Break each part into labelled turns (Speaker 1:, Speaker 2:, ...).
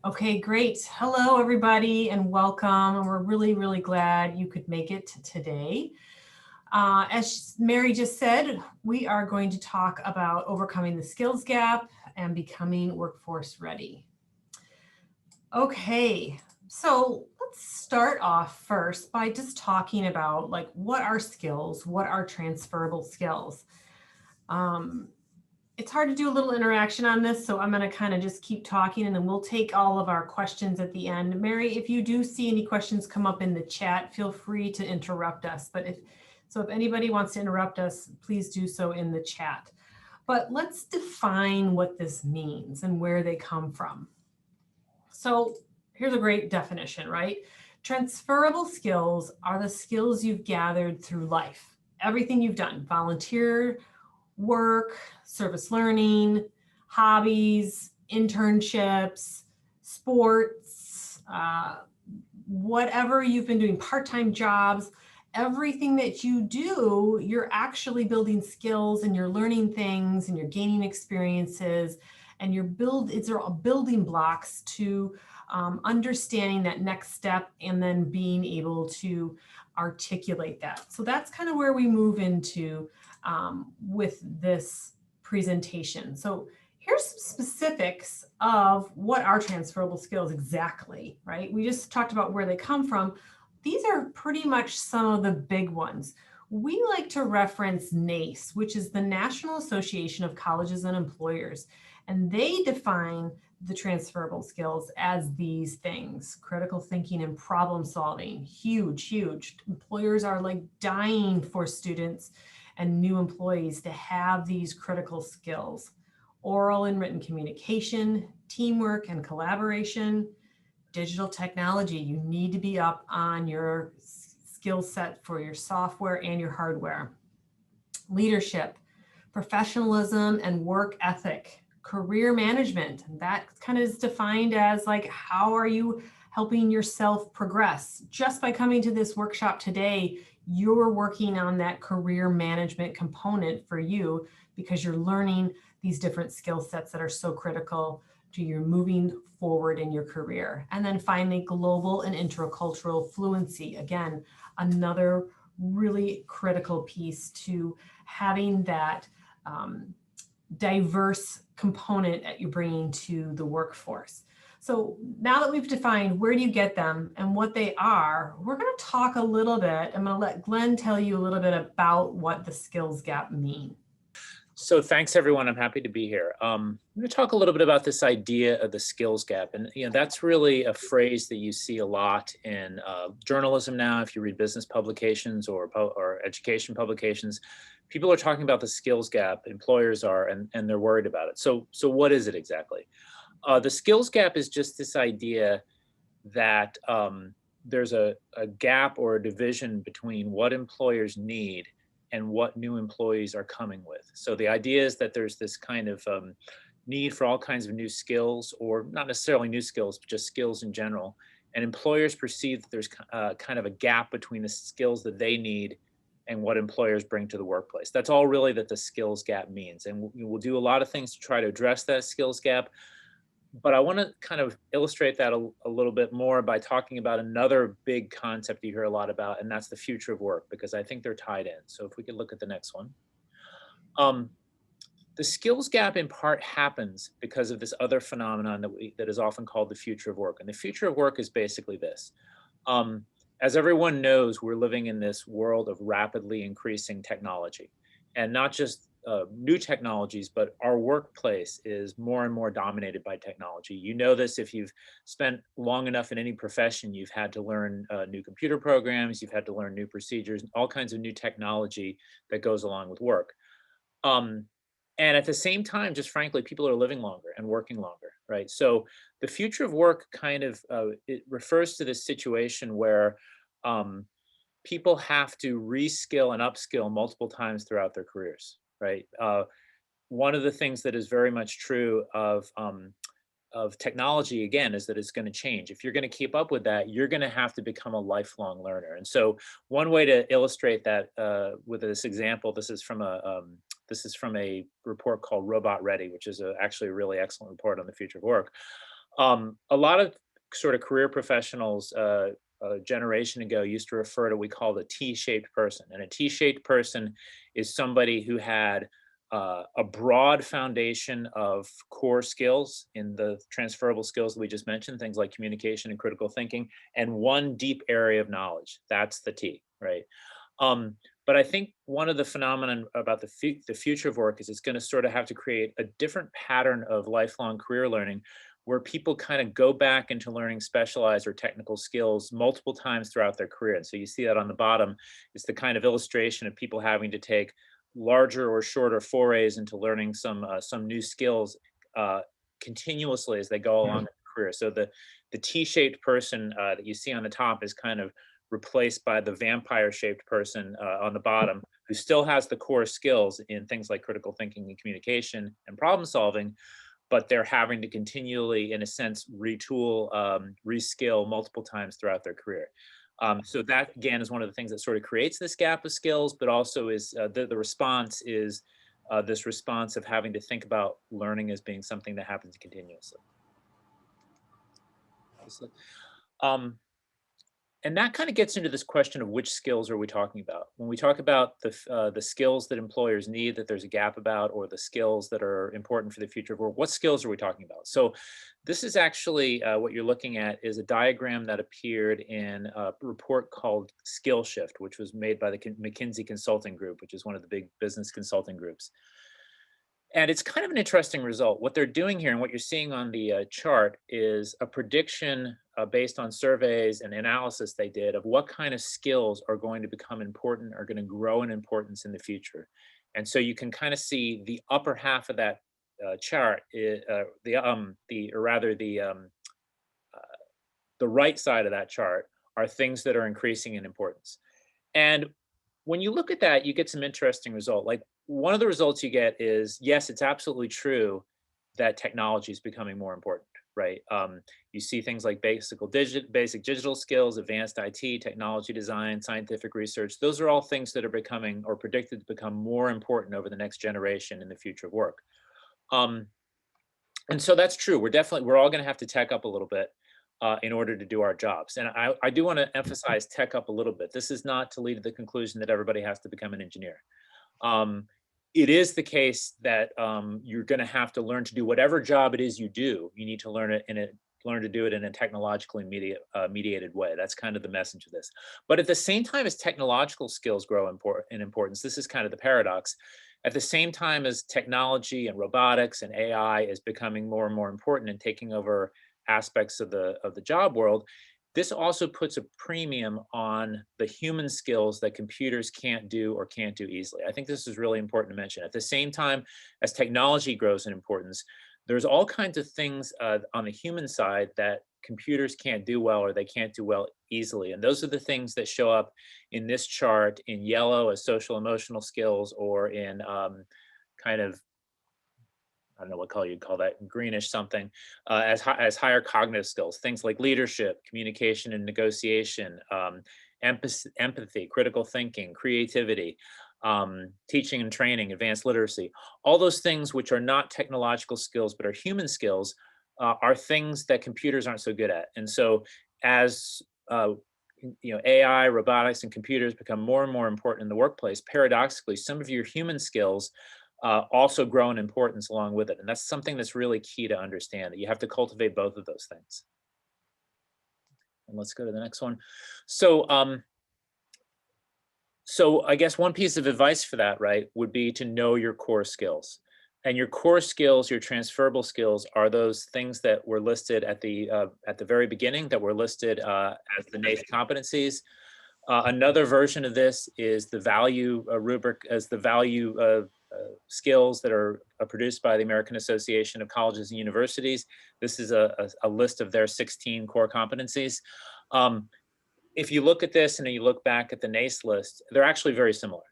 Speaker 1: Okay, great. Hello, everybody, and welcome. And we're really, really glad you could make it today. As Mary just said, we are going to talk about overcoming the skills gap and becoming workforce ready. Okay, so let's start off first by just talking about like what are skills, what are transferable skills. It's hard to do a little interaction on this, so I'm going to kind of just keep talking and then we'll take all of our questions at the end. Mary, if you do see any questions come up in the chat, feel free to interrupt us. But if anybody wants to interrupt us, please do so in the chat. But let's define what this means and where they come from. So here's a great definition, right? Transferable skills are the skills you've gathered through life. Everything you've done, volunteer work, service learning, hobbies, internships, sports, whatever you've been doing, part-time jobs, everything that you do, you're actually building skills and you're learning things and you're gaining experiences and it's all building blocks to understanding that next step and then being able to articulate that. So that's kind of where we move into with this presentation. So here's some specifics of what are transferable skills exactly, right? We just talked about where they come from. These are pretty much some of the big ones. We like to reference NACE, which is the National Association of Colleges and Employers, and they define the transferable skills as these things: critical thinking and problem solving. Huge, huge. Employers are like dying for students and new employees to have these critical skills: oral and written communication, teamwork and collaboration, digital technology. You need to be up on your skill set for your software and your hardware. Leadership, professionalism and work ethic, career management. That kind of is defined as like, how are you helping yourself progress? Just by coming to this workshop today, you're working on that career management component for you because you're learning these different skill sets that are so critical to your moving forward in your career. And then finally, global and intercultural fluency. Again, another really critical piece to having that diverse component that you're bringing to the workforce. So now that we've defined where do you get them and what they are, we're going to talk a little bit. I'm going to let Glenn tell you a little bit about what the skills gap mean.
Speaker 2: So thanks, everyone. I'm happy to be here. I'm going to talk a little bit about this idea of the skills gap. And that's really a phrase that you see a lot in journalism now. If you read business publications or education publications, people are talking about the skills gap, employers are, and they're worried about it. So what is it exactly? The skills gap is just this idea that there's a gap or a division between what employers need and what new employees are coming with. So the idea is that there's this kind of need for all kinds of new skills, or not necessarily new skills, but just skills in general. And employers perceive that there's kind of a gap between the skills that they need and what employers bring to the workplace. That's all really that the skills gap means. And we'll do a lot of things to try to address that skills gap. But I want to kind of illustrate that a little bit more by talking about another big concept you hear a lot about, and that's the future of work, because I think they're tied in. So if we could look at the next one. The skills gap in part happens because of this other phenomenon that is often called the future of work. And the future of work is basically this. As everyone knows, we're living in this world of rapidly increasing technology, and not just new technologies, but our workplace is more and more dominated by technology. You know this if you've spent long enough in any profession. You've had to learn new computer programs, you've had to learn new procedures, all kinds of new technology that goes along with work. And at the same time, just frankly, people are living longer and working longer, right? So the future of work kind of it refers to this situation where people have to reskill and upskill multiple times throughout their careers, right? One of the things that is very much true of technology, again, is that it's going to change. If you're going to keep up with that, you're going to have to become a lifelong learner. And so one way to illustrate that with this example, this is from a report called Robot Ready, which is actually a really excellent report on the future of work. A lot of sort of career professionals a generation ago used to refer to what we call the T-shaped person. And a T-shaped person is somebody who had a broad foundation of core skills in the transferable skills that we just mentioned, things like communication and critical thinking, and one deep area of knowledge. That's the T, right? Um, but I think one of the phenomenon about the future of work is it's going to sort of have to create a different pattern of lifelong career learning where people kind of go back into learning specialized or technical skills multiple times throughout their career. And so you see that on the bottom. It's the kind of illustration of people having to take larger or shorter forays into learning some new skills uh, continuously as they go along in their career. So the T-shaped person that you see on the top is kind of replaced by the vampire-shaped person on the bottom, who still has the core skills in things like critical thinking and communication and problem solving, but they're having to continually, in a sense, retool, reskill multiple times throughout their career. So that again is one of the things that sort of creates this gap of skills, but also is the response is this response of having to think about learning as being something that happens continuously. Um, and that kind of gets into this question of which skills are we talking about when we talk about the skills that employers need that there's a gap about, or the skills that are important for the future of work. What skills are we talking about? So this is actually what you're looking at is a diagram that appeared in a report called Skill Shift, which was made by the McKinsey Consulting Group, which is one of the big business consulting groups. And it's kind of an interesting result. What they're doing here and what you're seeing on the chart is a prediction based on surveys and analysis they did of what kind of skills are going to become important, are going to grow in importance in the future. And so you can kind of see the upper half of that chart, the right side of that chart are things that are increasing in importance. And when you look at that, you get some interesting result. Like one of the results you get is, yes, it's absolutely true that technology is becoming more important, right? You see things like basic digital skills, advanced IT, technology design, scientific research. Those are all things that are becoming or predicted to become more important over the next generation in the future of work. And so that's true. We're all going to have to tech up a little bit in order to do our jobs. And I do want to emphasize tech up a little bit. This is not to lead to the conclusion that everybody has to become an engineer. It is the case that you're going to have to learn to do whatever job it is you do. You need to learn to do it in a technologically mediated way. That's kind of the message of this. But at the same time as technological skills grow in importance, this is kind of the paradox. At the same time as technology and robotics and AI is becoming more and more important and taking over aspects of the job world, this also puts a premium on the human skills that computers can't do or can't do easily. I think this is really important to mention. At the same time as technology grows in importance, there's all kinds of things on the human side that computers can't do well or they can't do well easily. And those are the things that show up in this chart in yellow as social emotional skills, or in kind of, I don't know what color you'd call that, greenish something, as higher cognitive skills, things like leadership, communication and negotiation, empathy, critical thinking, creativity, teaching and training, advanced literacy. All those things which are not technological skills but are human skills are things that computers aren't so good at. And so as AI, robotics, and computers become more and more important in the workplace, paradoxically, some of your human skills also grow in importance along with it. And that's something that's really key to understand, that you have to cultivate both of those things. And let's go to the next one. So, so I guess one piece of advice for that, right, would be to know your core skills. And your core skills, your transferable skills, are those things that were listed at the very beginning, that were listed as the NACE competencies. Another version of this is the value rubric as the value skills that are produced by the American Association of Colleges and Universities. This is a list of their 16 core competencies. If you look at this and then you look back at the NACE list, they're actually very similar.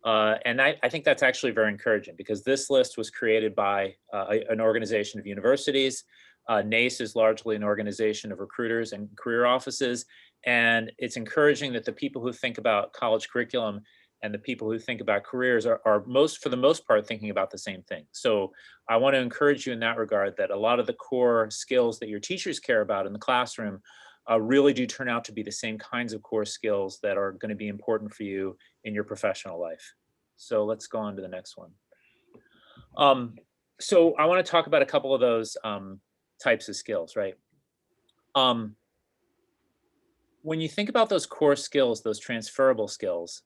Speaker 2: And I think that's actually very encouraging, because this list was created by an organization of universities. NACE is largely an organization of recruiters and career offices. And it's encouraging that the people who think about college curriculum and the people who think about careers are for the most part, thinking about the same thing. So I want to encourage you in that regard, that a lot of the core skills that your teachers care about in the classroom really do turn out to be the same kinds of core skills that are going to be important for you in your professional life. So let's go on to the next one. So I want to talk about a couple of those types of skills, right? When you think about those core skills, those transferable skills,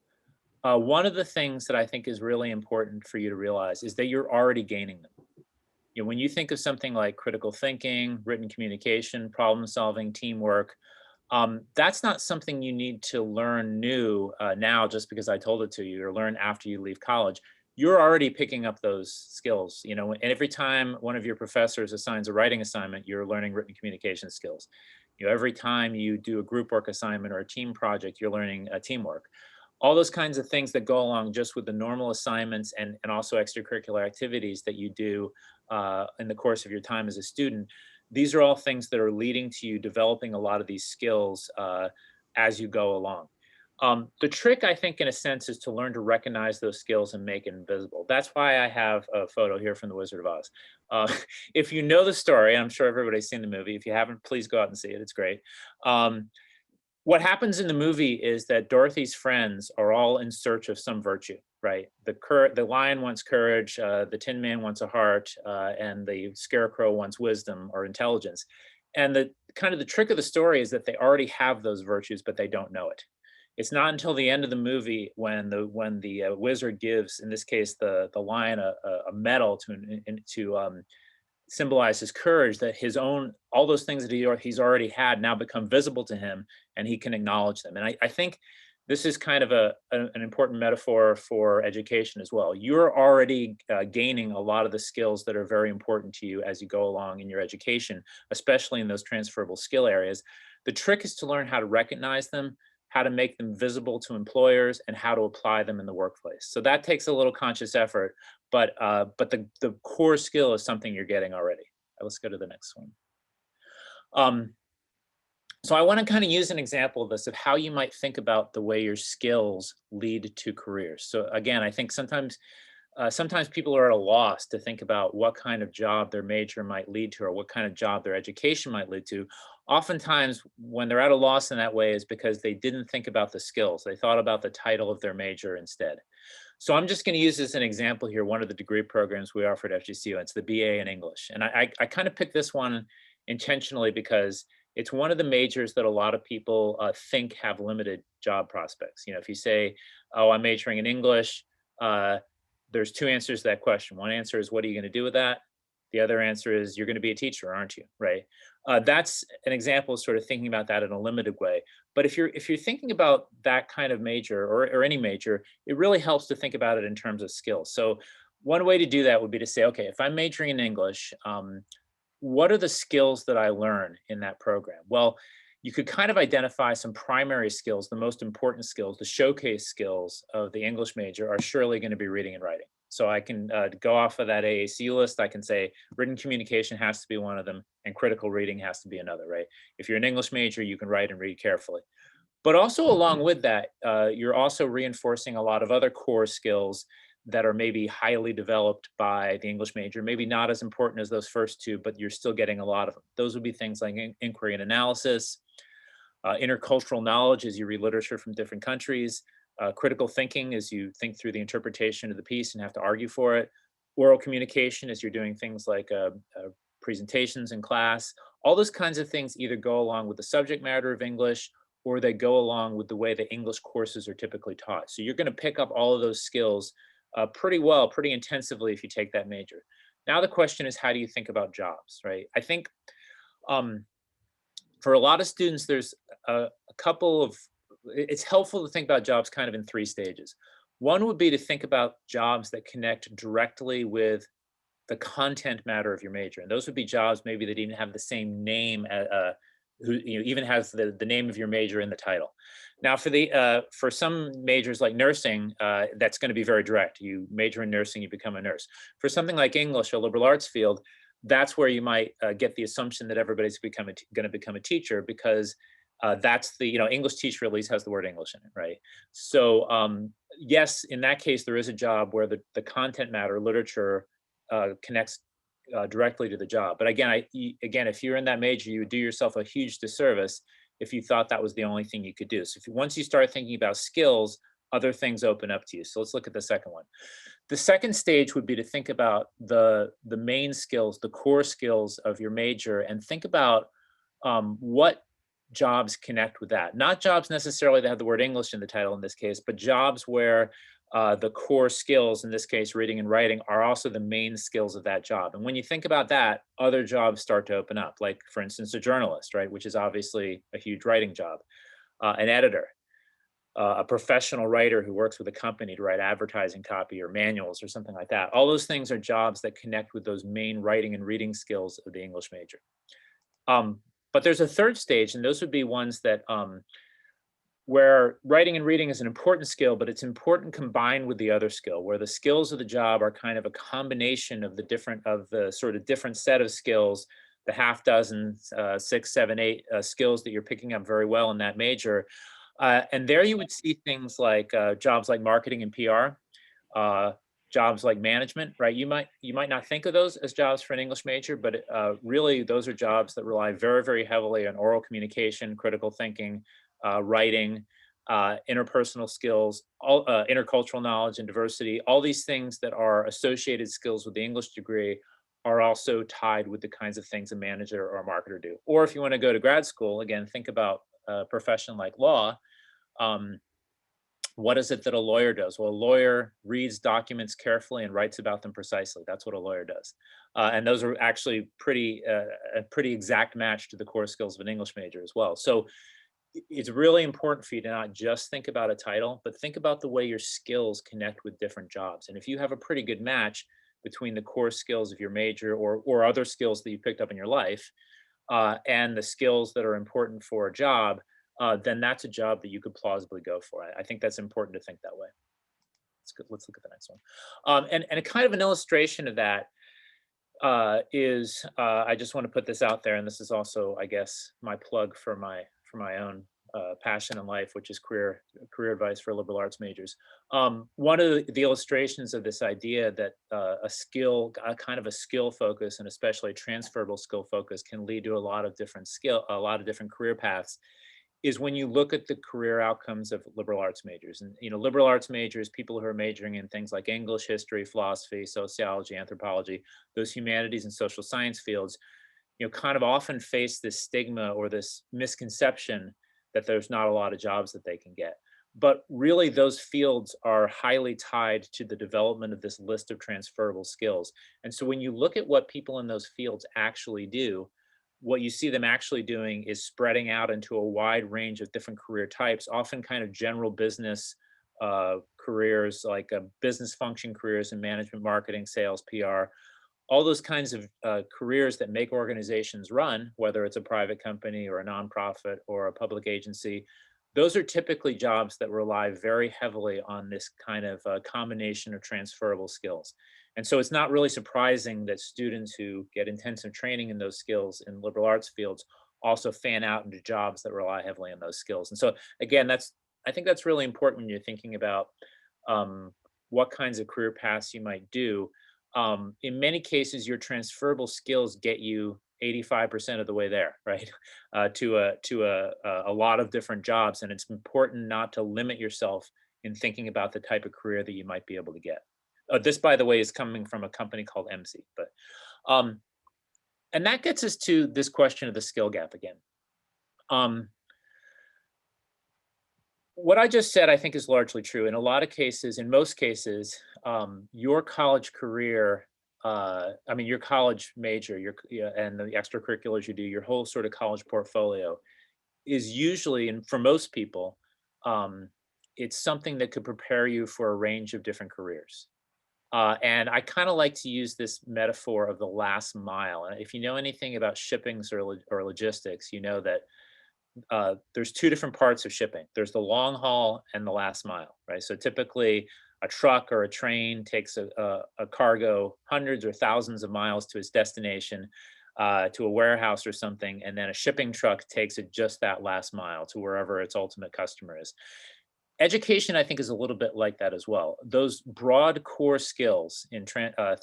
Speaker 2: one of the things that I think is really important for you to realize is that you're already gaining them. You know, when you think of something like critical thinking, written communication, problem solving, teamwork, that's not something you need to learn new now just because I told it to you, or learn after you leave college. You're already picking up those skills, you know, and every time one of your professors assigns a writing assignment, you're learning written communication skills. You know, every time you do a group work assignment or a team project, you're learning teamwork. All those kinds of things that go along just with the normal assignments and also extracurricular activities that you do in the course of your time as a student. These are all things that are leading to you developing a lot of these skills as you go along. The trick, I think, in a sense, is to learn to recognize those skills and make it invisible. That's why I have a photo here from The Wizard of Oz. If you know the story, I'm sure everybody's seen the movie. If you haven't, please go out and see it. It's great. What happens in the movie is that Dorothy's friends are all in search of some virtue, right? The lion wants courage, the Tin Man wants a heart, and the Scarecrow wants wisdom or intelligence. And the kind of the trick of the story is that they already have those virtues, but they don't know it. It's not until the end of the movie when the wizard gives, in this case, the lion a medal to symbolize his courage, that his own, all those things that he's already had now become visible to him, and he can acknowledge them. And I think this is kind of an important metaphor for education as well. You're already gaining a lot of the skills that are very important to you as you go along in your education, especially in those transferable skill areas. The trick is to learn how to recognize them, how to make them visible to employers, and how to apply them in the workplace. So that takes a little conscious effort, but the core skill is something you're getting already. Let's go to the next one. So I want to kind of use an example of this, of how you might think about the way your skills lead to careers. So again, I think sometimes people are at a loss to think about what kind of job their major might lead to, or what kind of job their education might lead to. Oftentimes, when they're at a loss in that way, is because they didn't think about the skills. They thought about the title of their major instead. So I'm just going to use as an example here one of the degree programs we offer at FGCU. It's the BA in English. And I kind of picked this one intentionally because it's one of the majors that a lot of people think have limited job prospects. You know, if you say, oh, I'm majoring in English, there's two answers to that question. One answer is, what are you going to do with that? The other answer is, you're going to be a teacher, aren't you? Right? That's an example of sort of thinking about that in a limited way. But if you're thinking about that kind of major, or any major, it really helps to think about it in terms of skills. So one way to do that would be to say, okay, if I'm majoring in English, what are the skills that I learn in that program? Well, you could kind of identify some primary skills. The most important skills, the showcase skills of the English major, are surely going to be reading and writing. So I can go off of that AACU list. I can say written communication has to be one of them, and critical reading has to be another, right? If you're an English major, you can write and read carefully. But also along with that, you're also reinforcing a lot of other core skills that are maybe highly developed by the English major, maybe not as important as those first two, but you're still getting a lot of them. Those would be things like inquiry and analysis, intercultural knowledge as you read literature from different countries, critical thinking as you think through the interpretation of the piece and have to argue for it, oral communication as you're doing things like presentations in class. All those kinds of things either go along with the subject matter of English, or they go along with the way the English courses are typically taught. So you're going to pick up all of those skills pretty well, pretty intensively if you take that major. Now the question is, how do you think about jobs, right? I think for a lot of students, there's a couple of, it's helpful to think about jobs kind of in three stages. One would be to think about jobs that connect directly with the content matter of your major. And those would be jobs maybe that even have the same name, who even has the name of your major in the title. Now for some majors like nursing, that's going to be very direct. You major in nursing, you become a nurse. For something like English, a liberal arts field, that's where you might get the assumption that everybody's going to become a teacher, because That's the, English teacher at least has the word English in it, right? So yes, in that case, there is a job where the content matter, literature, connects directly to the job. But again, again, if you're in that major, you would do yourself a huge disservice if you thought that was the only thing you could do. So once you start thinking about skills, other things open up to you. So let's look at the second one. The second stage would be to think about the main skills, the core skills of your major, and think about what jobs connect with that. Not jobs necessarily that have the word English in the title in this case, but jobs where the core skills, in this case, reading and writing, are also the main skills of that job. And when you think about that, other jobs start to open up, like, for instance, a journalist, right, which is obviously a huge writing job, an editor, a professional writer who works with a company to write advertising copy or manuals or something like that. All those things are jobs that connect with those main writing and reading skills of the English major. But there's a third stage, and those would be ones that where writing and reading is an important skill, but it's important combined with the other skill, where the skills of the job are kind of a combination of the sort of different set of skills, the half dozen, 6, 7, 8 skills that you're picking up very well in that major. And there you would see things like jobs like marketing and PR, jobs like management, right? You might not think of those as jobs for an English major, but really those are jobs that rely very, very heavily on oral communication, critical thinking, writing, interpersonal skills, all intercultural knowledge and diversity. All these things that are associated skills with the English degree are also tied with the kinds of things a manager or a marketer do. Or if you want to go to grad school, again, think about a profession like law. What is it that a lawyer does? Well, a lawyer reads documents carefully and writes about them precisely. That's what a lawyer does. And those are actually a pretty exact match to the core skills of an English major as well. So it's really important for you to not just think about a title, but think about the way your skills connect with different jobs. And if you have a pretty good match between the core skills of your major or other skills that you picked up in your life, and the skills that are important for a job, then that's a job that you could plausibly go for. I think that's important to think that way. Let's go, let's look at the next one. And a kind of an illustration of that is, I just want to put this out there, and this is also, I guess, my plug for my own passion in life, which is career advice for liberal arts majors. One of the illustrations of this idea that a kind of a skill focus, and especially a transferable skill focus, can lead to a lot of different career paths, is when you look at the career outcomes of liberal arts majors. And liberal arts majors, people who are majoring in things like English, history, philosophy, sociology, anthropology, those humanities and social science fields, kind of often face this stigma or this misconception that there's not a lot of jobs that they can get. But really, those fields are highly tied to the development of this list of transferable skills. And so when you look at what people in those fields actually do, what you see them actually doing is spreading out into a wide range of different career types, often kind of general business careers, like business function careers in management, marketing, sales, PR, all those kinds of careers that make organizations run, whether it's a private company or a nonprofit or a public agency. Those are typically jobs that rely very heavily on this kind of combination of transferable skills. And so it's not really surprising that students who get intensive training in those skills in liberal arts fields also fan out into jobs that rely heavily on those skills. And so again, I think that's really important when you're thinking about what kinds of career paths you might do. In many cases, your transferable skills get you 85% of the way there, right? To a lot of different jobs, and it's important not to limit yourself in thinking about the type of career that you might be able to get. This, by the way, is coming from a company called MC. But and that gets us to this question of the skill gap again. What I just said, I think, is largely true. In a lot of cases, in most cases, your college career, your college major, and the extracurriculars you do, your whole sort of college portfolio is usually, and for most people, it's something that could prepare you for a range of different careers. And I kind of like to use this metaphor of the last mile. And if you know anything about shippings or logistics, you know that there's two different parts of shipping. There's the long haul and the last mile, right? So typically a truck or a train takes a cargo hundreds or thousands of miles to its destination. to a warehouse or something, and then a shipping truck takes it just that last mile to wherever its ultimate customer is. Education, I think, is a little bit like that as well. Those broad core skills in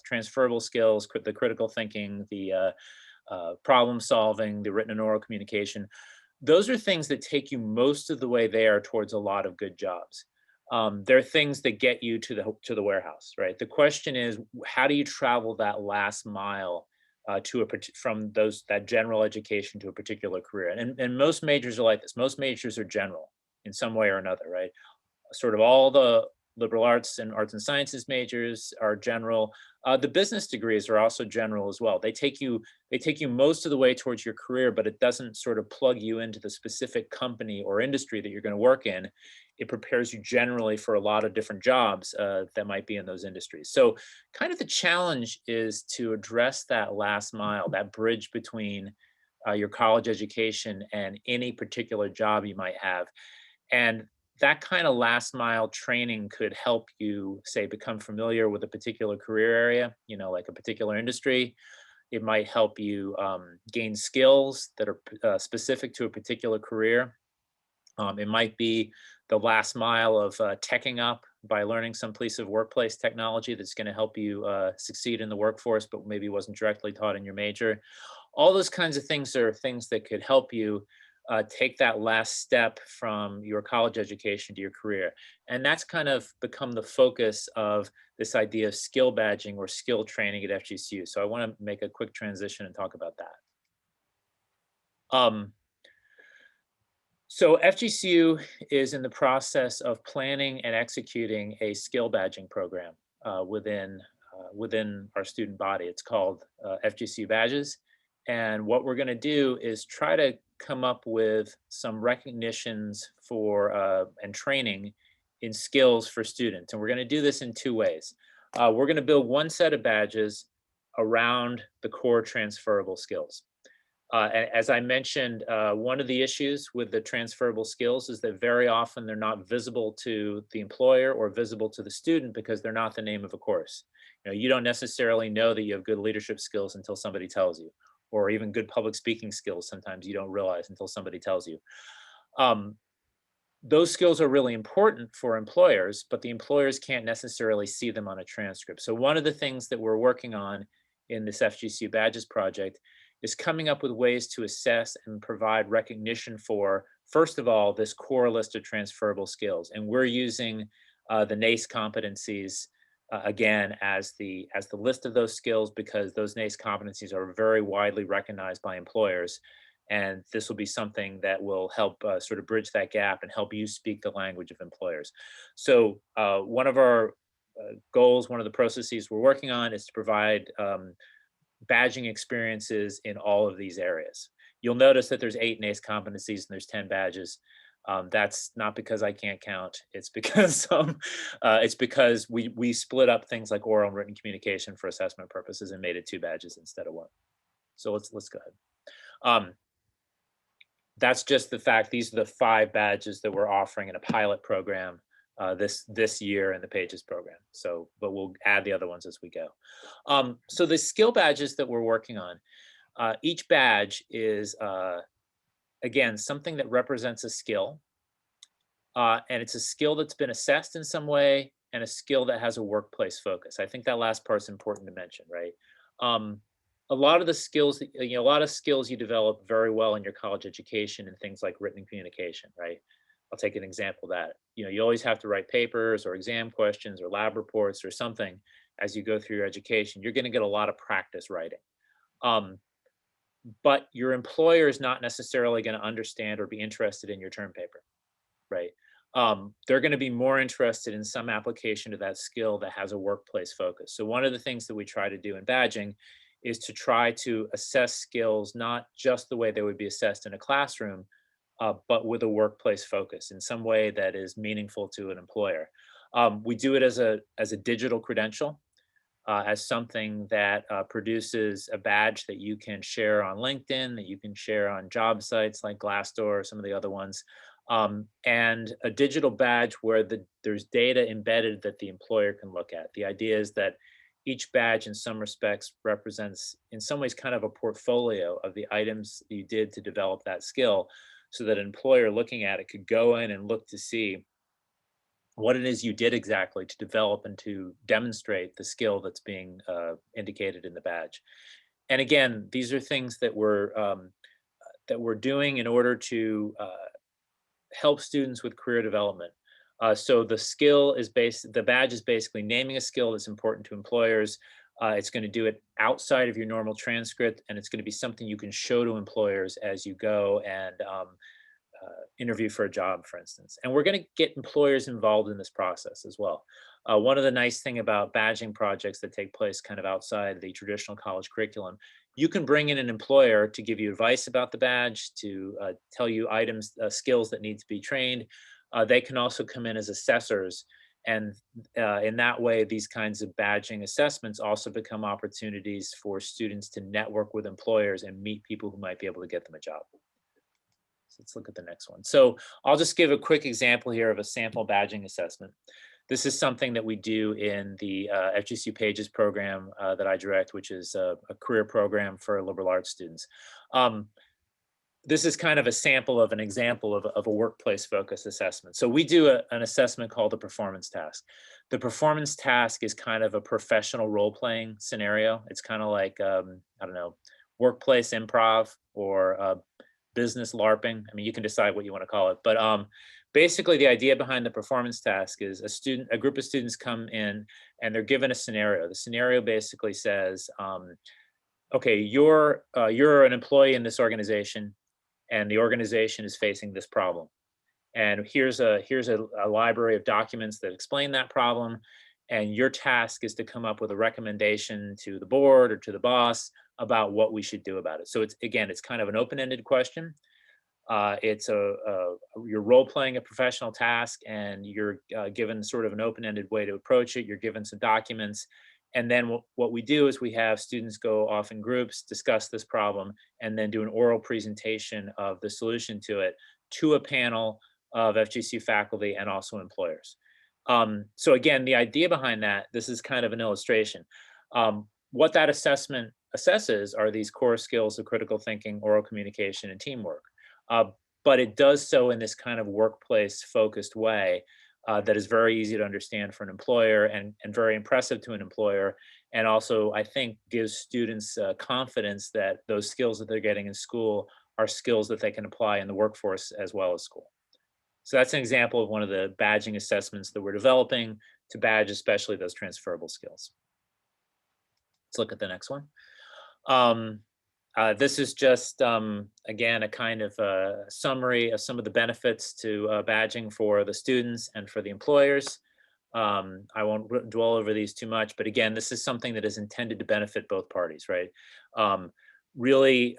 Speaker 2: transferable skills, the critical thinking, the problem solving, the written and oral communication, those are things that take you most of the way there towards a lot of good jobs. They're things that get you to the warehouse, right? The question is, how do you travel that last mile from that general education to a particular career? And most majors are like this. Most majors are general in some way or another, right? Sort of all the liberal arts and sciences majors are general. The business degrees are also general as well. They take you most of the way towards your career, but it doesn't sort of plug you into the specific company or industry that you're going to work in. It prepares you generally for a lot of different jobs that might be in those industries. So kind of the challenge is to address that last mile, that bridge between your college education and any particular job you might have. And that kind of last mile training could help you, say, become familiar with a particular career area, like a particular industry. It might help you gain skills that are specific to a particular career. It might be the last mile of teching up by learning some piece of workplace technology that's going to help you succeed in the workforce, but maybe wasn't directly taught in your major. All those kinds of things are things that could help you take that last step from your college education to your career. And that's kind of become the focus of this idea of skill badging or skill training at FGCU. So I want to make a quick transition and talk about that. Um, so FGCU is in the process of planning and executing a skill badging program within our student body. It's called FGCU Badges. And what we're going to do is try to come up with some recognitions for and training in skills for students. And we're going to do this in two ways. We're going to build one set of badges around the core transferable skills. As I mentioned, one of the issues with the transferable skills is that very often they're not visible to the employer or visible to the student because they're not the name of a course. You don't necessarily know that you have good leadership skills until somebody tells you, or even good public speaking skills. Sometimes you don't realize until somebody tells you. Those skills are really important for employers, but the employers can't necessarily see them on a transcript. So one of the things that we're working on in this FGCU Badges project is coming up with ways to assess and provide recognition for, first of all, this core list of transferable skills. And we're using the NACE competencies again as the list of those skills, because those NACE competencies are very widely recognized by employers. And this will be something that will help sort of bridge that gap and help you speak the language of employers. So one of our goals, one of the processes we're working on is to provide badging experiences in all of these areas. You'll notice that there's 8 NACE competencies and there's 10 badges. That's not because I can't count. It's because we split up things like oral and written communication for assessment purposes and made it 2 badges instead of 1. So let's go ahead. That's just the fact. These are the 5 badges that we're offering in a pilot program this year in the Pages program. So, but we'll add the other ones as we go. So the skill badges that we're working on, each badge is again something that represents a skill, and it's a skill that's been assessed in some way, and a skill that has a workplace focus. I think that last part's important to mention, right? A lot of the skills, a lot of skills you develop very well in your college education and things like written communication, right? I'll take an example of that. You always have to write papers or exam questions or lab reports or something as you go through your education. You're going to get a lot of practice writing. But your employer is not necessarily going to understand or be interested in your term paper, right? They're going to be more interested in some application to that skill that has a workplace focus. So one of the things that we try to do in badging is to try to assess skills not just the way they would be assessed in a classroom, but with a workplace focus in some way that is meaningful to an employer. We do it as a digital credential, as something that produces a badge that you can share on LinkedIn, that you can share on job sites like Glassdoor or some of the other ones, and a digital badge where there's data embedded that the employer can look at. The idea is that each badge in some respects represents, in some ways, kind of a portfolio of the items you did to develop that skill, so that an employer looking at it could go in and look to see what it is you did exactly to develop and to demonstrate the skill that's being indicated in the badge. And again, these are things that we're doing in order to help students with career development. So the badge is basically naming a skill that's important to employers. It's going to do it outside of your normal transcript, and it's going to be something you can show to employers as you go and interview for a job, for instance. And we're going to get employers involved in this process as well. One of the nice thing about badging projects that take place kind of outside the traditional college curriculum, you can bring in an employer to give you advice about the badge, to tell you items, skills that need to be trained. They can also come in as assessors. And in that way, these kinds of badging assessments also become opportunities for students to network with employers and meet people who might be able to get them a job. So let's look at the next one. So I'll just give a quick example here of a sample badging assessment. This is something that we do in the FGCU Pages program that I direct, which is a career program for liberal arts students. This is kind of a sample of an example of a workplace focused assessment. So we do an assessment called the performance task. The performance task is kind of a professional role playing scenario. It's kind of like, I don't know, workplace improv or business LARPing. I mean, you can decide what you want to call it, but basically the idea behind the performance task is a group of students come in and they're given a scenario. The scenario basically says, okay, you're an employee in this organization, and the organization is facing this problem. And here's a library of documents that explain that problem. And your task is to come up with a recommendation to the board or to the boss about what we should do about it. So it's kind of an open-ended question. You're role playing a professional task, and you're given sort of an open-ended way to approach it. You're given some documents. And then what we do is we have students go off in groups, discuss this problem, and then do an oral presentation of the solution to it to a panel of FGCU faculty and also employers. So again, the idea behind that, this is kind of an illustration. What that assessment assesses are these core skills of critical thinking, oral communication, and teamwork. But it does so in this kind of workplace focused way that is very easy to understand for an employer and very impressive to an employer. And also, I think, gives students confidence that those skills that they're getting in school are skills that they can apply in the workforce as well as school. So that's an example of one of the badging assessments that we're developing to badge especially those transferable skills. Let's look at the next one. This is just, again, a kind of summary of some of the benefits to badging for the students and for the employers. I won't dwell over these too much, but again, this is something that is intended to benefit both parties, right? Really,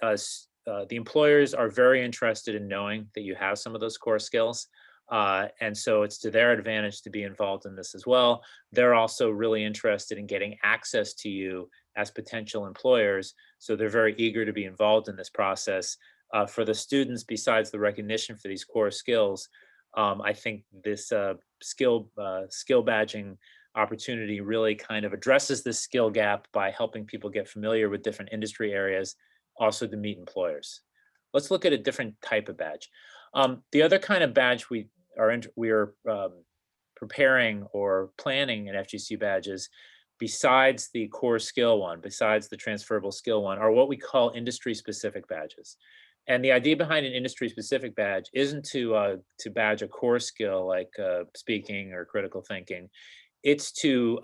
Speaker 2: the employers are very interested in knowing that you have some of those core skills. And so it's to their advantage to be involved in this as well. They're also really interested in getting access to you as potential employers. So they're very eager to be involved in this process. For the students, besides the recognition for these core skills, I think this skill badging opportunity really kind of addresses this skill gap by helping people get familiar with different industry areas, also to meet employers. Let's look at a different type of badge. The other kind of badge we are preparing or planning in FGCU badges, besides the core skill one, besides the transferable skill one, are what we call industry-specific badges. And the idea behind an industry-specific badge isn't to badge a core skill like speaking or critical thinking. It's to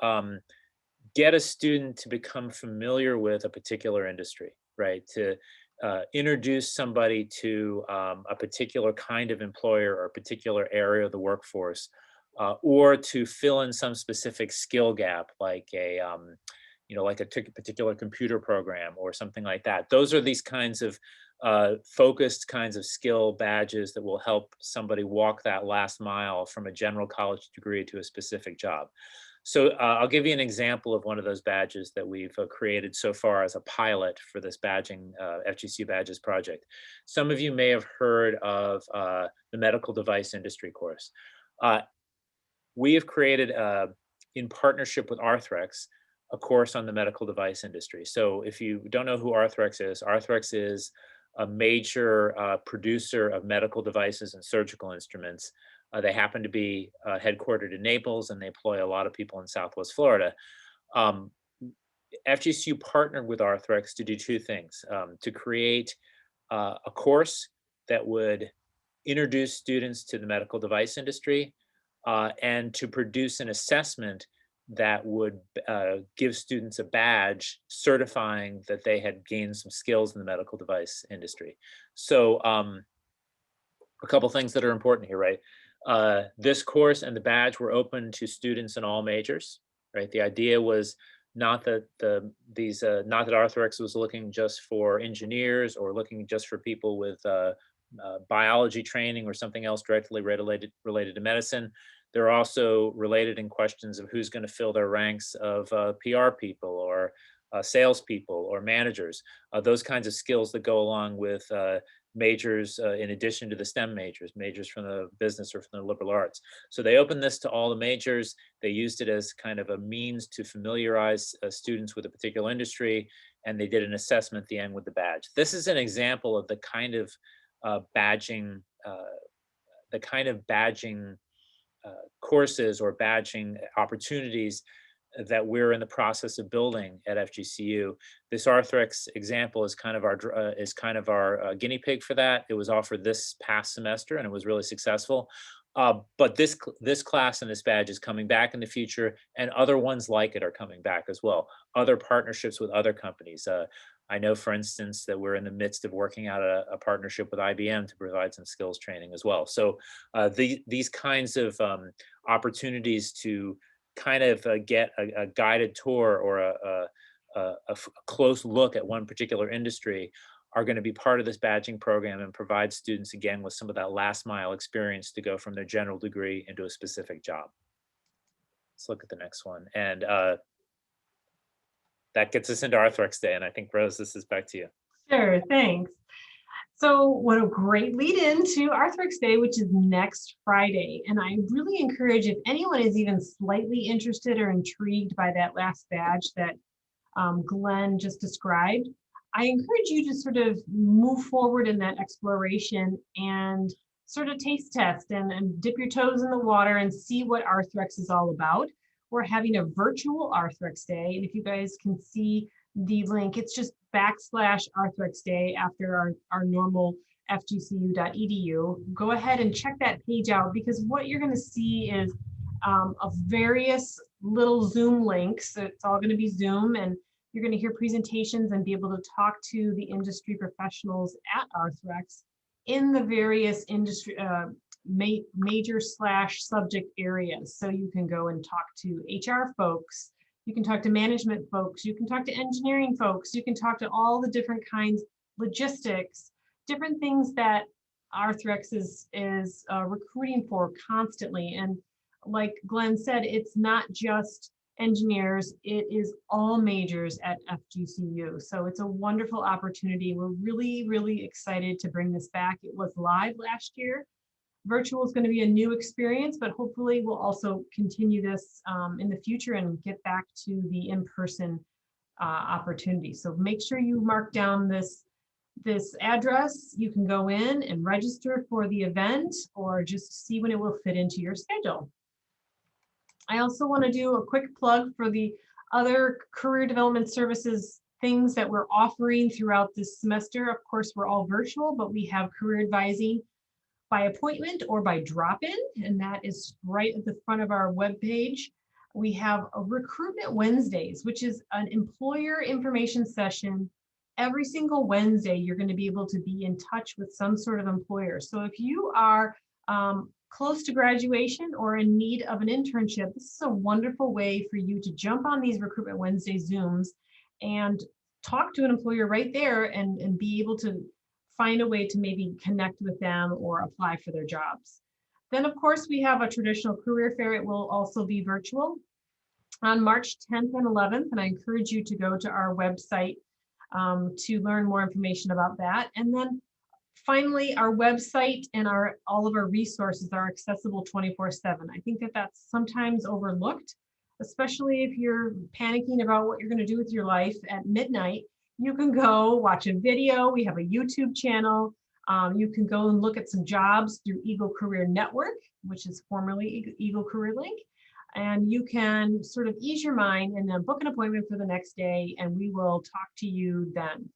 Speaker 2: get a student to become familiar with a particular industry, right? To introduce somebody to a particular kind of employer or a particular area of the workforce, or to fill in some specific skill gap, like like a particular computer program or something like that. Those are these kinds of focused kinds of skill badges that will help somebody walk that last mile from a general college degree to a specific job. So I'll give you an example of one of those badges that we've created so far as a pilot for this badging FGCU badges project. Some of you may have heard of the medical device industry course. We have created, in partnership with Arthritis, a course on the medical device industry. So if you don't know who Arthrex is a major producer of medical devices and surgical instruments. They happen to be headquartered in Naples, and they employ a lot of people in Southwest Florida. Um, FGCU partnered with Arthrex to do two things: to create a course that would introduce students to the medical device industry, and to produce an assessment that would give students a badge certifying that they had gained some skills in the medical device industry. So a couple things that are important here, right? This course and the badge were open to students in all majors, right? The idea was not that not that Arthrex was looking just for engineers or looking just for people with biology training or something else directly related to medicine. They're also related in questions of who's going to fill their ranks of PR people or salespeople or managers. Those kinds of skills that go along with majors in addition to the STEM majors from the business or from the liberal arts. So they opened this to all the majors. They used it as kind of a means to familiarize students with a particular industry, and they did an assessment at the end with the badge. This is an example of the kind of badging, courses or badging opportunities that we're in the process of building at FGCU. This Arthrex example is kind of our guinea pig for that. It was offered this past semester, and it was really successful. But this class and this badge is coming back in the future, and other ones like it are coming back as well. Other partnerships with other companies. I know, for instance, that we're in the midst of working out a partnership with IBM to provide some skills training as well. So these kinds of opportunities to kind of get a guided tour or a close look at one particular industry are going to be part of this badging program and provide students, again, with some of that last mile experience to go from their general degree into a specific job. Let's look at the next one. And that gets us into Arthrex Day. And I think, Rose, this is back to you.
Speaker 1: Sure, thanks. So what a great lead in to Arthrex Day, which is next Friday. And I really encourage, if anyone is even slightly interested or intrigued by that last badge that Glenn just described, I encourage you to sort of move forward in that exploration and sort of taste test and dip your toes in the water and see what Arthrex is all about. We're having a virtual Arthrex Day. And if you guys can see the link, it's just /Arthrex Day after our normal fgcu.edu. Go ahead and check that page out, because what you're going to see is of various little Zoom links. It's all going to be Zoom, and you're going to hear presentations and be able to talk to the industry professionals at Arthrex in the various industry major /subject areas. So you can go and talk to HR folks, you can talk to management folks, you can talk to engineering folks, you can talk to all the different kinds, logistics, different things that Arthrex is recruiting for constantly. And like Glenn said, it's not just engineers, it is all majors at FGCU. So it's a wonderful opportunity. We're really, really excited to bring this back. It was live last year. Virtual is going to be a new experience, but hopefully we'll also continue this in the future and get back to the in-person opportunity. So make sure you mark down this address. You can go in and register for the event or just see when it will fit into your schedule. I also want to do a quick plug for the other career development services things that we're offering throughout this semester. Of course, we're all virtual, but we have career advising by appointment or by drop-in, and that is right at the front of our webpage. We have a Recruitment Wednesdays, which is an employer information session. Every single Wednesday, you're going to be able to be in touch with some sort of employer. So if you are close to graduation or in need of an internship, this is a wonderful way for you to jump on these Recruitment Wednesday Zooms and talk to an employer right there and be able to find a way to maybe connect with them or apply for their jobs. Then, of course, we have a traditional career fair. It will also be virtual on March 10th and 11th, and I encourage you to go to our website to learn more information about that. And then finally, our website and all of our resources are accessible 24/7. I think that that's sometimes overlooked. especially if you're panicking about what you're going to do with your life at midnight. You can go watch a video. We have a YouTube channel. You can go and look at some jobs through Eagle Career Network, which is formerly Eagle Career Link. And you can sort of ease your mind and then book an appointment for the next day, and we will talk to you then.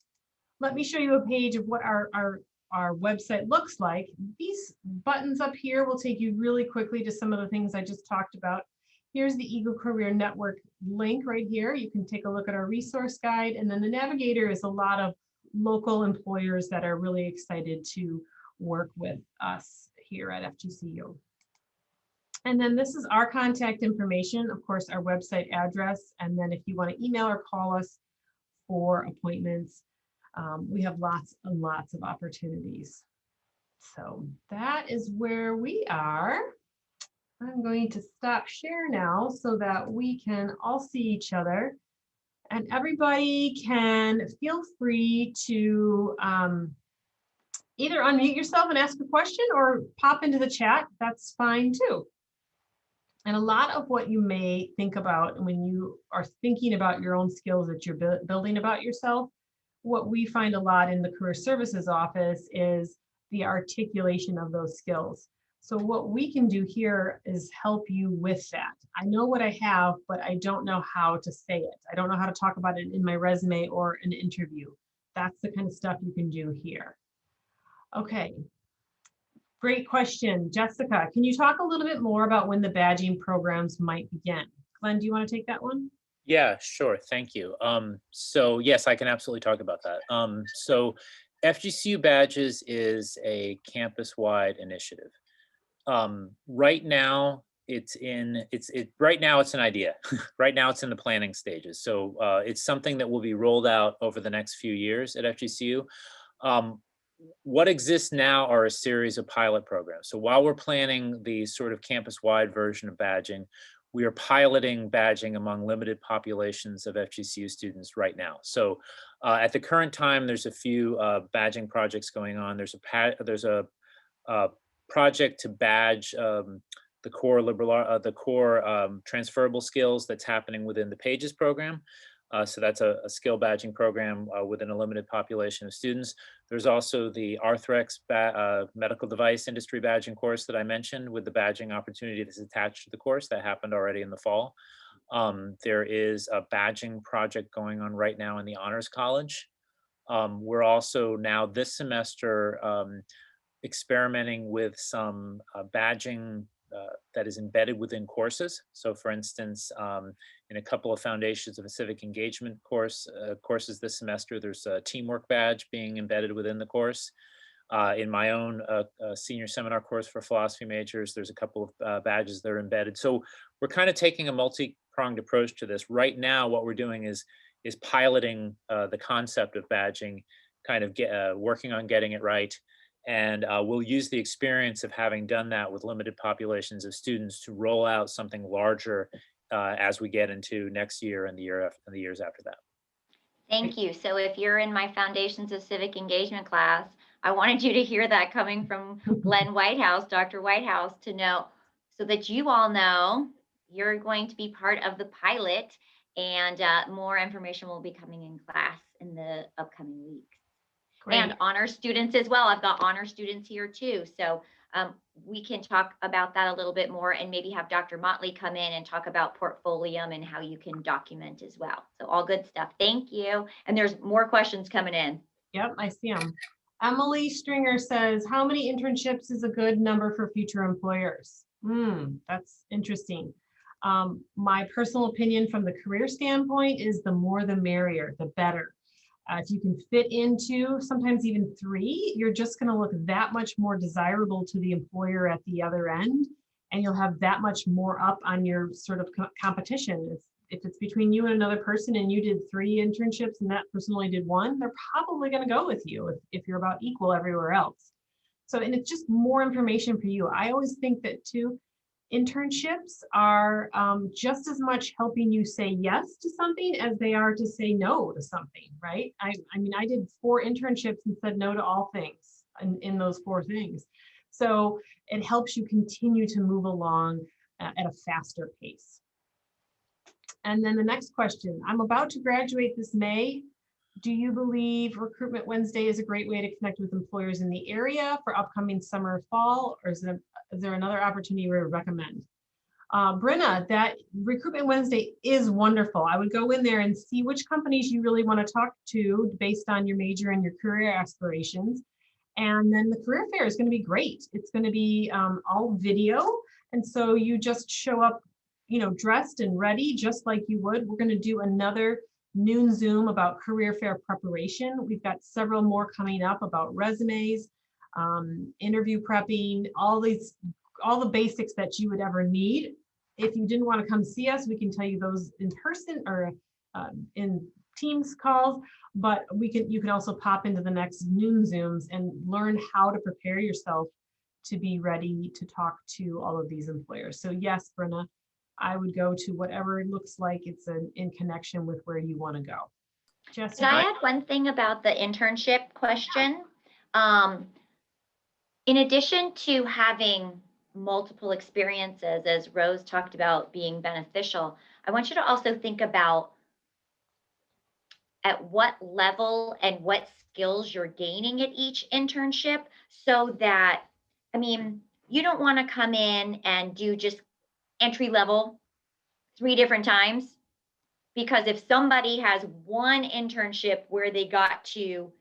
Speaker 1: Let me show you a page of what our website looks like. These buttons up here will take you really quickly to some of the things I just talked about. Here's the Eagle Career Network link right here. You can take a look at our resource guide, and then the navigator is a lot of local employers that are really excited to work with us here at FGCU. And then this is our contact information, of course, our website address. And then if you want to email or call us for appointments, we have lots and lots of opportunities. So that is where we are. I'm going to stop share now so that we can all see each other. And everybody can feel free to either unmute yourself and ask a question or pop into the chat. That's fine too. And a lot of what you may think about when you are thinking about your own skills that you're building about yourself, what we find a lot in the Career Services Office is the articulation of those skills. So what we can do here is help you with that. I know what I have, but I don't know how to say it. I don't know how to talk about it in my resume or an interview. That's the kind of stuff you can do here. Okay. Great question, Jessica. Can you talk a little bit more about when the badging programs might begin? Glenn, do you want to take that one?
Speaker 2: Yeah, sure. Thank you. So yes, I can absolutely talk about that. So FGCU Badges is a campus-wide initiative. Right now, it's an idea. Right now, it's in the planning stages. So it's something that will be rolled out over the next few years at FGCU. What exists now are a series of pilot programs. So while we're planning the sort of campus-wide version of badging, we are piloting badging among limited populations of FGCU students right now. So at the current time, there's a few badging projects going on. There's a project to badge the core transferable skills that's happening within the PAGES program. So that's a skill badging program within a limited population of students. There's also the Arthritis medical device industry badging course that I mentioned with the badging opportunity that's attached to the course that happened already in the fall. There is a badging project going on right now in the Honors College. We're also now this semester experimenting with some badging that is embedded within courses. So for instance, in a couple of Foundations of a Civic Engagement courses this semester, there's a teamwork badge being embedded within the course. In my own senior seminar course for philosophy majors, there's a couple of badges that are embedded. So we're kind of taking a multi-pronged approach to this. Right now, what we're doing is piloting the concept of badging, kind of working on getting it right. And we'll use the experience of having done that with limited populations of students to roll out something larger as we get into next year and the years after that.
Speaker 3: Thank you. So if you're in my Foundations of Civic Engagement class, I wanted you to hear that coming from Glenn Whitehouse, Dr. Whitehouse, to know, so that you all know you're going to be part of the pilot, and more information will be coming in class in the upcoming weeks. Great. And honor students as well. I've got honor students here too. So we can talk about that a little bit more, and maybe have Dr. Motley come in and talk about Portfolium and how you can document as well. So all good stuff. Thank you. And there's more questions coming in.
Speaker 1: Yep, I see them. Emily Stringer says, how many internships is a good number for future employers? That's interesting. My personal opinion from the career standpoint is the more the merrier, the better. If you can fit into sometimes even 3, you're just going to look that much more desirable to the employer at the other end, and you'll have that much more up on your sort of competition. If it's between you and another person and you did 3 internships and that person only did 1, they're probably going to go with you if you're about equal everywhere else. So, and it's just more information for you. I always think that too, internships are just as much helping you say yes to something as they are to say no to something, right? I mean, I did 4 internships and said no to all things in those 4 things. So it helps you continue to move along at a faster pace. And then the next question, I'm about to graduate this May. Do you believe Recruitment Wednesday is a great way to connect with employers in the area for upcoming summer or fall, or is there another opportunity you would recommend? Brenna, that Recruitment Wednesday is wonderful. I would go in there and see which companies you really want to talk to based on your major and your career aspirations. And then the career fair is going to be great. It's going to be all video. And so you just show up, dressed and ready, just like you would. We're going to do another noon Zoom about career fair preparation. We've got several more coming up about resumes, interview prepping, all the basics that you would ever need. If you didn't want to come see us, we can tell you those in person or in Teams calls, but you can also pop into the next noon Zooms and learn how to prepare yourself to be ready to talk to all of these employers. So yes, Brenna, I would go to whatever it looks like it's in connection with where you want to go. Jessica?
Speaker 3: Can I add one thing about the internship question? In addition to having multiple experiences, as Rose talked about being beneficial, I want you to also think about at what level and what skills you're gaining at each internship, so that, you don't want to come in and do just entry level 3 different times, because if somebody has one internship where they got to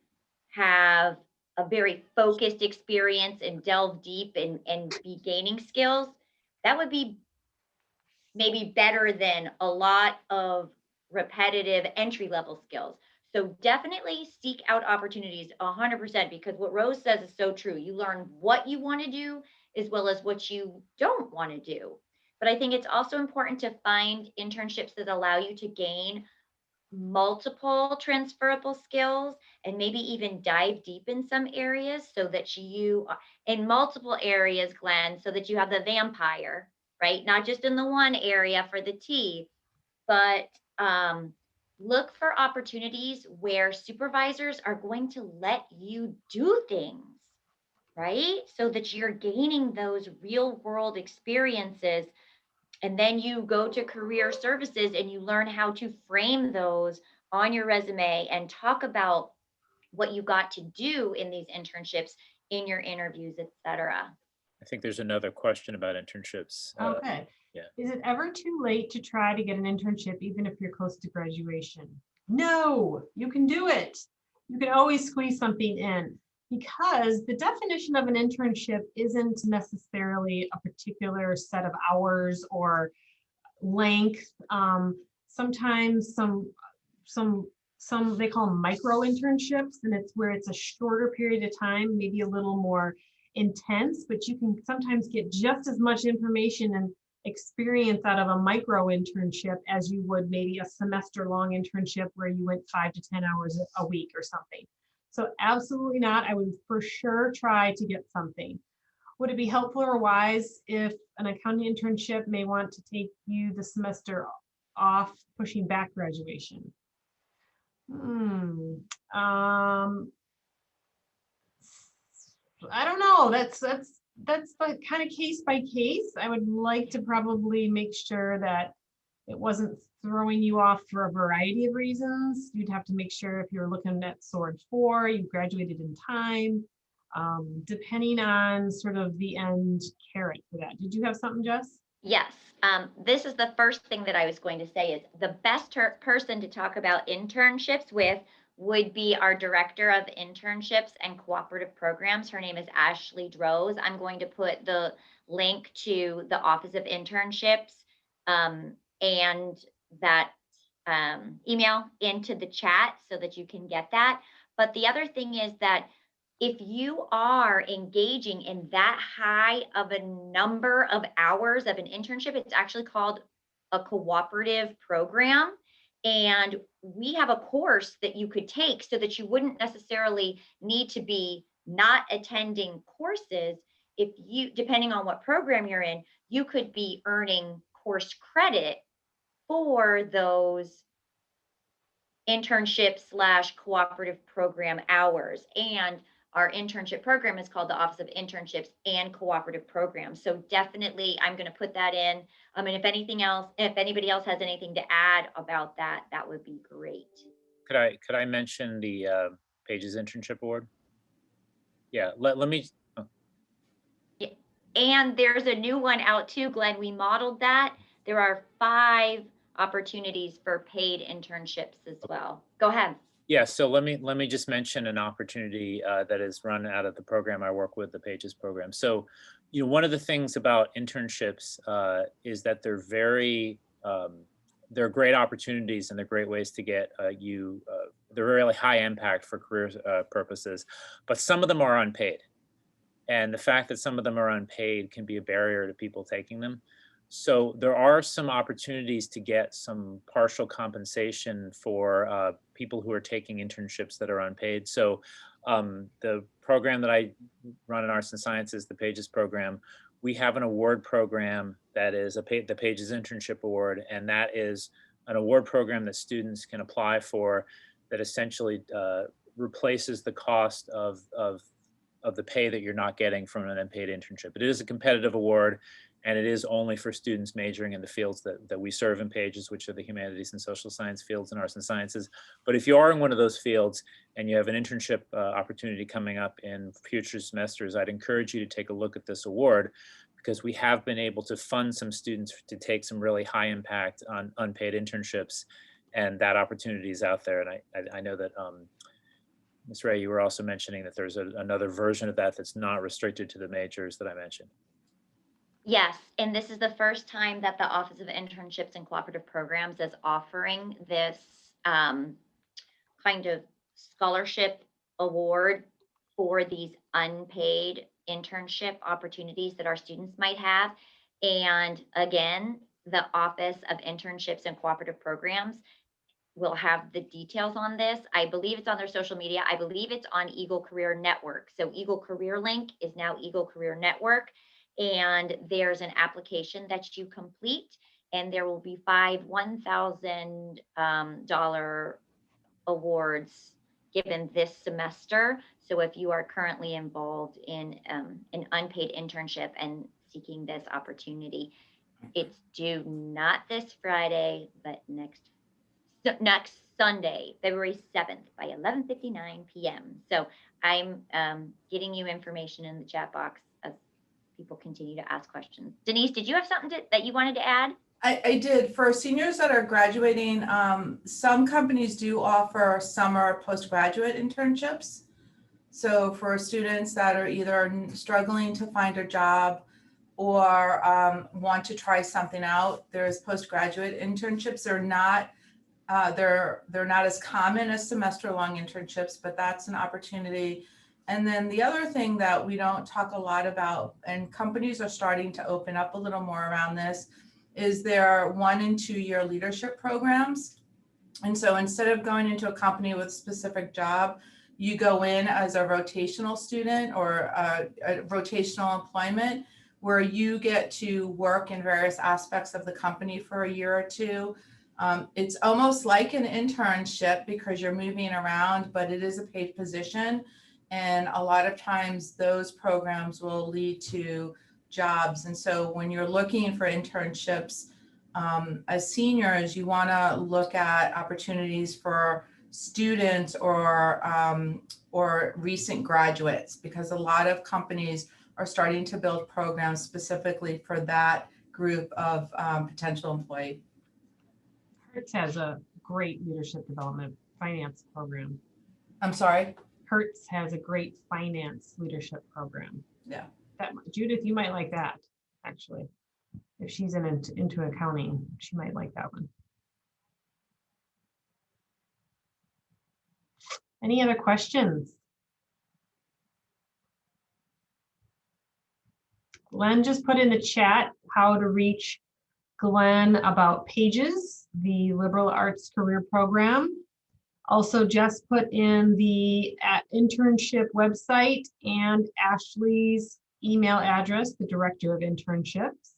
Speaker 3: have a very focused experience and delve deep and be gaining skills, that would be maybe better than a lot of repetitive entry level skills. So definitely seek out opportunities 100%, because what Rose says is so true. You learn what you want to do as well as what you don't want to do. But I think it's also important to find internships that allow you to gain multiple transferable skills and maybe even dive deep in some areas, so that you in multiple areas, Glenn, so that you have the vampire, right? Not just in the one area for the T, but look for opportunities where supervisors are going to let you do things, right? So that you're gaining those real world experiences. And then you go to career services and you learn how to frame those on your resume and talk about what you got to do in these internships in your interviews, et cetera.
Speaker 2: I think there's another question about internships.
Speaker 1: Okay.
Speaker 2: Yeah.
Speaker 1: Is it ever too late to try to get an internship, even if you're close to graduation? No, you can do it. You can always squeeze something in, because the definition of an internship isn't necessarily a particular set of hours or length. Sometimes some they call them micro internships, and it's where it's a shorter period of time, maybe a little more intense, but you can sometimes get just as much information and experience out of a micro internship as you would maybe a semester long internship where you went 5 to 10 hours a week or something. So absolutely not. I would for sure try to get something. Would it be helpful or wise if an accounting internship may want to take you the semester off, pushing back graduation? I don't know. That's like kind of case by case. I would like to probably make sure that it wasn't throwing you off for a variety of reasons. You'd have to make sure if you're looking at Sword 4, you graduated in time, depending on sort of the end carrot for that. Did you have something, Jess?
Speaker 3: Yes. This is the first thing that I was going to say is the best person to talk about internships with would be our director of internships and cooperative programs. Her name is Ashley Droz. I'm going to put the link to the Office of Internships and that email into the chat so that you can get that. But the other thing is that if you are engaging in that high of a number of hours of an internship, it's actually called a cooperative program. And we have a course that you could take so that you wouldn't necessarily need to be not attending courses. If you, depending on what program you're in, you could be earning course credit for those internship / cooperative program hours. And our internship program is called the Office of Internships and Cooperative Programs. So definitely I'm going to put that in. And if anything else, if anybody else has anything to add about that, that would be great.
Speaker 2: Could I mention the Pages Internship Award? Yeah, let me. Oh,
Speaker 3: Yeah. And there's a new one out too, Glenn. We modeled that. There are 5 opportunities for paid internships as well. Go ahead.
Speaker 2: yeah, so let me just mention an opportunity that is run out of the program I work with, the Pages program. So, one of the things about internships is that they're they're great opportunities and they're great ways to get they're really high impact for career purposes, but some of them are unpaid. And the fact that some of them are unpaid can be a barrier to people taking them. So there are some opportunities to get some partial compensation for people who are taking internships that are unpaid. So the program that I run in Arts and Sciences, the Pages program, we have an award program that is the Pages Internship Award, and that is an award program that students can apply for that essentially replaces the cost of the pay that you're not getting from an unpaid internship. It is a competitive award, and it is only for students majoring in the fields that we serve in Pages, which are the humanities and social science fields in Arts and Sciences. But if you are in one of those fields and you have an internship opportunity coming up in future semesters, I'd encourage you to take a look at this award, because we have been able to fund some students to take some really high impact on unpaid internships, and that opportunity is out there. And I know that Ms. Ray, you were also mentioning that there's another version of that that's not restricted to the majors that I mentioned.
Speaker 3: Yes, and this is the first time that the Office of Internships and Cooperative Programs is offering this kind of scholarship award for these unpaid internship opportunities that our students might have. And again, the Office of Internships and Cooperative Programs will have the details on this. I believe it's on their social media. I believe it's on Eagle Career Network. So Eagle Career Link is now Eagle Career Network. And there's an application that you complete, and there will be 5 $1,000 awards given this semester. So if you are currently involved in an unpaid internship and seeking this opportunity, it's due not this Friday, but next Sunday, February 7th by 11:59 p.m. So I'm getting you information in the chat box as people continue to ask questions. Denise, did you have something that you wanted to add?
Speaker 4: I did. For seniors that are graduating, some companies do offer summer postgraduate internships. So for students that are either struggling to find a job or want to try something out, there's postgraduate internships. They're not as common as semester-long internships, but that's an opportunity. And then the other thing that we don't talk a lot about, and companies are starting to open up a little more around this, is their 1 and 2 year leadership programs. And so instead of going into a company with a specific job, you go in as a rotational student or a rotational employment, where you get to work in various aspects of the company for a year or 2. It's almost like an internship because you're moving around, but it is a paid position. And a lot of times those programs will lead to jobs. And so when you're looking for internships as seniors, you want to look at opportunities for students or recent graduates, because a lot of companies are starting to build programs specifically for that group of potential employee.
Speaker 1: Hertz has a great leadership development finance program.
Speaker 4: I'm sorry?
Speaker 1: Hertz has a great finance leadership program.
Speaker 4: Yeah.
Speaker 1: Judith, you might like that, actually. If she's into accounting, she might like that one. Any other questions? Glenn just put in the chat how to reach Glenn about Pages, the liberal arts career program. Also just put in the internship website and Ashley's email address, the director of internships.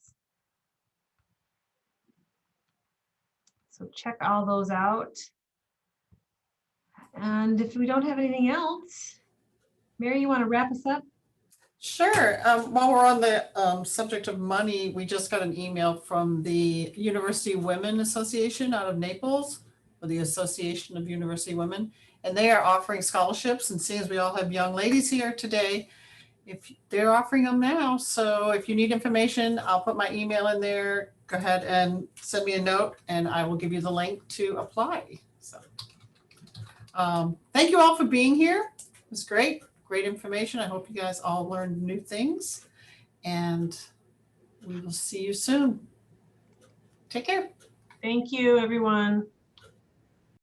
Speaker 1: So check all those out. And if we don't have anything else, Mary, you want to wrap us up?
Speaker 5: Sure. While we're on the subject of money, we just got an email from the University Women Association out of Naples, or the Association of University Women, and they are offering scholarships. And seeing as we all have young ladies here today, if they're offering them now, so if you need information, I'll put my email in there. Go ahead and send me a note, and I will give you the link to apply. So, thank you all for being here. It was great. Great information. I hope you guys all learned new things, and we will see you soon. Take care.
Speaker 1: Thank you, everyone.